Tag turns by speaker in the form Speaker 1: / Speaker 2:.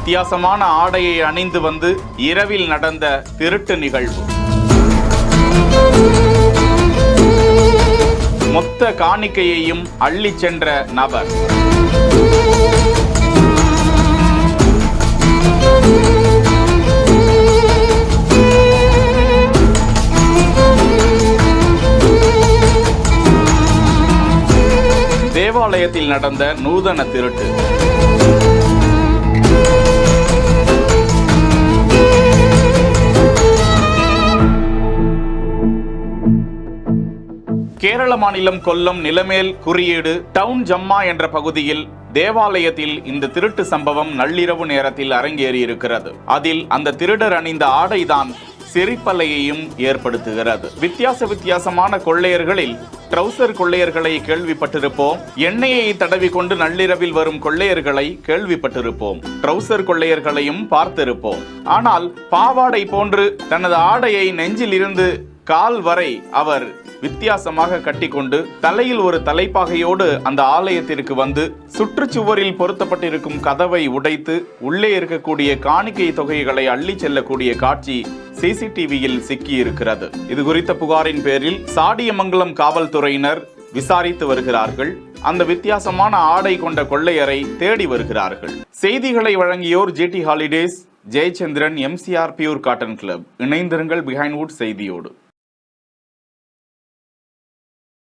Speaker 1: வித்தியாசமான ஆடையை அணிந்து வந்து இரவில் நடந்த திருட்டு நிகழ்வு. மொத்த காணிக்கையையும் அள்ளிச் சென்ற நபர். தேவாலயத்தில் நடந்த நூதன திருட்டு. கேரள மாநிலம் கொல்லம் நிலமேல் குறியீடு டவுன் ஜம்மா என்ற பகுதியில் தேவாலயத்தில் இந்த திருட்டு சம்பவம் நள்ளிரவு நேரத்தில் அரங்கேறி இருக்கிறது. அதில் அந்த திருடர் அணிந்த ஆடைதான் சிரிப்பலையையும் ஏற்படுத்துகிறது. வித்தியாசமான கொள்ளையர்களில் ட்ரௌசர் கொள்ளையர்களை கேள்விப்பட்டிருப்போம். எண்ணெயை தடவி கொண்டு நள்ளிரவில் வரும் கொள்ளையர்களை கேள்விப்பட்டிருப்போம். ட்ரௌசர் கொள்ளையர்களையும் பார்த்திருப்போம். ஆனால் பாவாடை போன்று தனது ஆடையை நெஞ்சில் இருந்து கால் வரை அவர் வித்தியாசமாக கட்டிக்கொண்டு தலையில் ஒரு தலைப்பாகையோடு அந்த ஆலயத்திற்கு வந்து சுற்றுச்சுவரில் பொருத்தப்பட்டிருக்கும் கதவை உடைத்து உள்ளே இருக்கக்கூடிய காணிக்கை தொகைகளை அள்ளி செல்லக்கூடிய காட்சி சிசிடிவியில் சிக்கியிருக்கிறது. இது குறித்த புகாரின் பேரில் சாடியமங்கலம் காவல்துறையினர் விசாரித்து வருகிறார்கள். அந்த வித்தியாசமான ஆடை கொண்ட கொள்ளையரை தேடி வருகிறார்கள். செய்திகளை வழங்கியோர் GT holidays, Jayachandran, MCR pure cotton club. இணைந்திருங்கள் பிஹைண்ட் வுட் செய்தியோடு.